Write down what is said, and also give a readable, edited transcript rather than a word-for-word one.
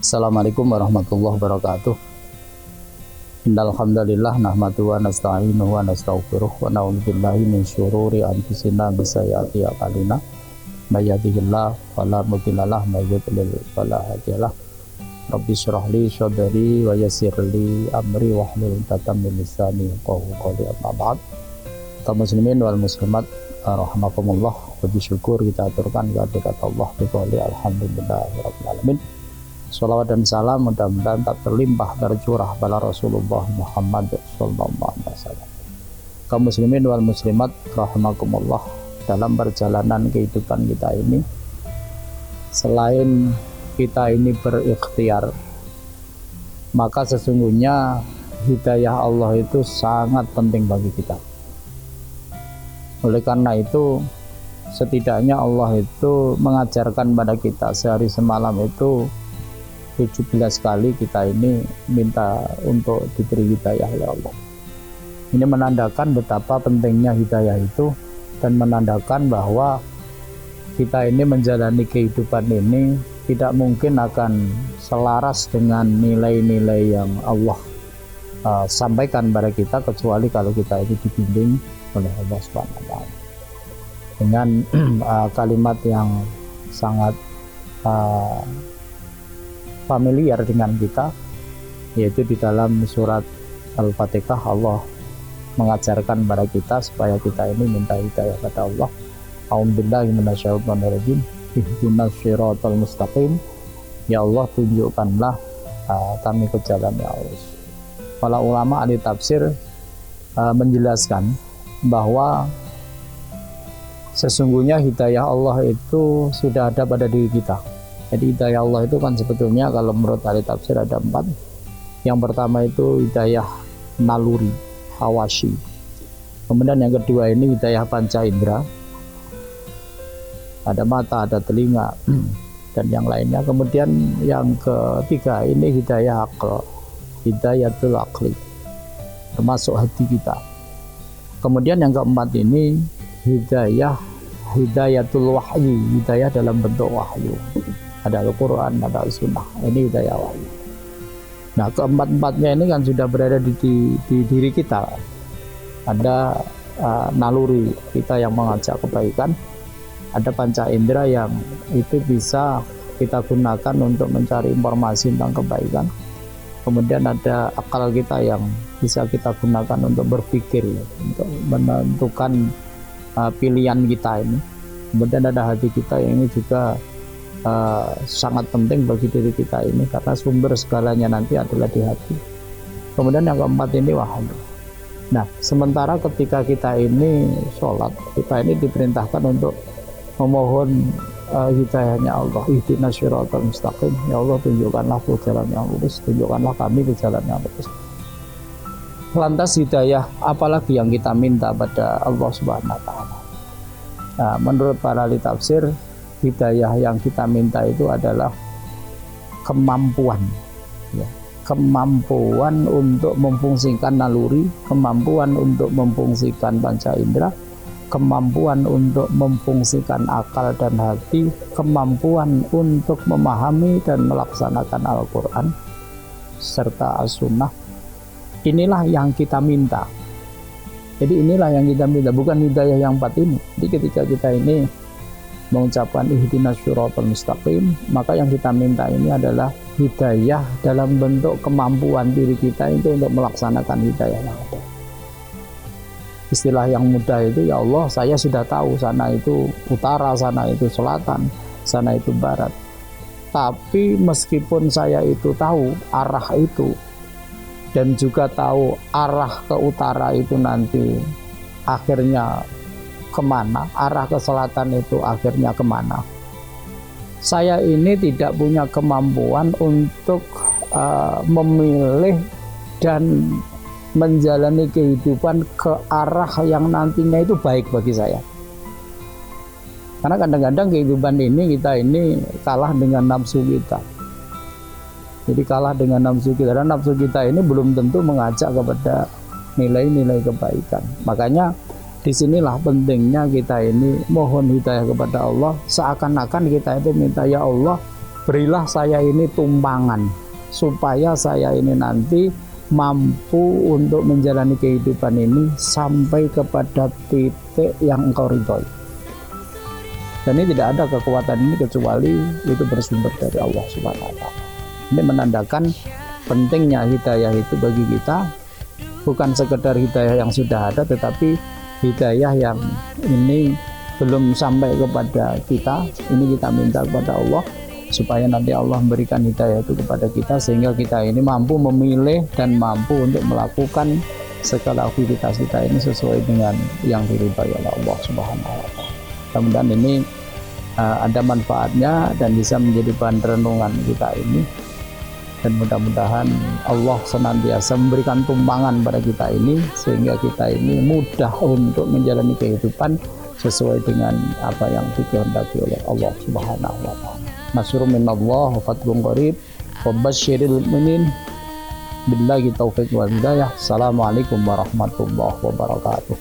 Assalamualaikum warahmatullahi wabarakatuh. Innal hamdalillah nahmaduhu wa nasta'inuhu wa nastaghfiruh wa na'udzu billahi min syururi anfusina wa sayyiati a'malina. May yahdihillahu fala mudilla lahu wa may yudlil fala hadiya lahu. Rabbi shrah li sadri wa yassir li amri wahlul 'uqdatam min lisani yafqahu qawli. Amma ba'd. Kaum muslimin wal muslimat rahimakumullah, puji syukur kita aturkan kehadirat Allah bi qouli alhamdulillahirabbil alamin. Salawat dan salam mudah-mudahan tak terlimpah tercurah pada Rasulullah Muhammad sallallahu alaihi wasallam. Kaum muslimin wal muslimat rahimakumullah, dalam perjalanan kehidupan kita ini, selain kita ini berikhtiar, maka sesungguhnya hidayah Allah itu sangat penting bagi kita. Oleh karena itu, setidaknya Allah itu mengajarkan pada kita sehari semalam itu 17 kali kita ini minta untuk diberi hidayah oleh Allah. Ini menandakan betapa pentingnya hidayah itu, dan menandakan bahwa kita ini menjalani kehidupan ini tidak mungkin akan selaras dengan nilai-nilai yang Allah sampaikan pada kita, kecuali kalau kita itu dibimbing oleh Allah Subhanahu wa taala dengan kalimat yang sangat familiar dengan kita, yaitu di dalam surat Al-Fatihah Allah mengajarkan pada kita supaya kita ini minta hidayah pada Allah. A'udzubillahi minasyaitonir rajim. Ihdinas shiratal mustaqim. Ya Allah, tunjukkanlah kami ke jalan yang lurus. Para ulama ahli tafsir menjelaskan bahwa sesungguhnya hidayah Allah itu sudah ada pada diri kita. Jadi hidayah Allah itu kan sebetulnya kalau menurut ahli tafsir ada 4. Yang pertama itu hidayah naluri, hawashi. Kemudian yang kedua ini hidayah panca indera. Ada mata, ada telinga, dan yang lainnya. Kemudian yang ketiga ini hidayah akal, hidayatul akli, termasuk hati kita. Kemudian yang keempat ini hidayatul wahyi, hidayah dalam bentuk wahyu. Ada Al-Quran, ada Al-Sunnah, ini hidayah wahyu. Nah, keempat-empatnya ini kan sudah berada di diri kita. Ada naluri kita yang mengajak kebaikan, ada panca indera yang itu bisa kita gunakan untuk mencari informasi tentang kebaikan. Kemudian ada akal kita yang bisa kita gunakan untuk berpikir, untuk menentukan pilihan kita ini. Kemudian ada hati kita yang ini juga sangat penting bagi diri kita ini, karena sumber segalanya nanti adalah di hati. Kemudian yang keempat ini wahyu. Nah, sementara ketika kita ini sholat, kita ini diperintahkan untuk memohon hidayahnya Allah. Ihdinas shiratal mustaqim. Ya Allah, tunjukkanlah ke jalan yang lurus, tunjukkanlah kami ke jalan yang lurus. Lantas hidayah apalagi yang kita minta pada Allah Subhanahu wa taala? Nah, menurut para ahli tafsir, hidayah yang kita minta itu adalah kemampuan, ya, kemampuan untuk memfungsikan naluri, kemampuan untuk memfungsikan panca indera, kemampuan untuk memfungsikan akal dan hati, kemampuan untuk memahami dan melaksanakan Al-Quran serta As-Sunnah. Inilah yang kita minta. Jadi inilah yang kita minta, bukan hidayah yang 4 ini. Jadi ketika kita ini mengucapkan ihdinas shiratal mustaqim, maka yang kita minta ini adalah hidayah dalam bentuk kemampuan diri kita itu untuk melaksanakan hidayah yang ada. Istilah yang mudah itu, ya Allah, saya sudah tahu sana itu utara, sana itu selatan, sana itu barat. Tapi meskipun saya itu tahu arah itu, dan juga tahu arah ke utara itu nanti akhirnya kemana, arah ke selatan itu akhirnya kemana, saya ini tidak punya kemampuan untuk memilih dan menjalani kehidupan ke arah yang nantinya itu baik bagi saya. Karena kadang-kadang kehidupan ini kita ini kalah dengan nafsu kita. Jadi kalah dengan nafsu kita, dan nafsu kita ini belum tentu mengajak kepada nilai-nilai kebaikan. Makanya disinilah pentingnya kita ini mohon hidayah kepada Allah, seakan-akan kita itu minta, ya Allah, berilah saya ini tumpangan supaya saya ini nanti mampu untuk menjalani kehidupan ini sampai kepada titik yang Engkau ridhoi. Dan ini tidak ada kekuatan ini kecuali itu bersumber dari Allah Subhanahu wa Ta'ala. Ini menandakan pentingnya hidayah itu bagi kita, bukan sekedar hidayah yang sudah ada, tetapi hidayah yang ini belum sampai kepada kita. Ini kita minta kepada Allah supaya nanti Allah memberikan hidayah itu kepada kita, sehingga kita ini mampu memilih dan mampu untuk melakukan segala aktivitas kita ini sesuai dengan yang diridhai oleh Allah Subhanahu wa Ta'ala. Mudah-mudahan ini ada manfaatnya dan bisa menjadi bahan renungan kita ini, dan mudah-mudahan Allah senantiasa memberikan tumpangan pada kita ini sehingga kita ini mudah untuk menjalani kehidupan sesuai dengan apa yang dikehendaki oleh Allah Subhanahu wa Ta'ala. Nasrun minallah wa fathun qarib wa basyiril mu'minin. Billahi taufiq wal hidayah. Assalamualaikum warahmatullahi wabarakatuh.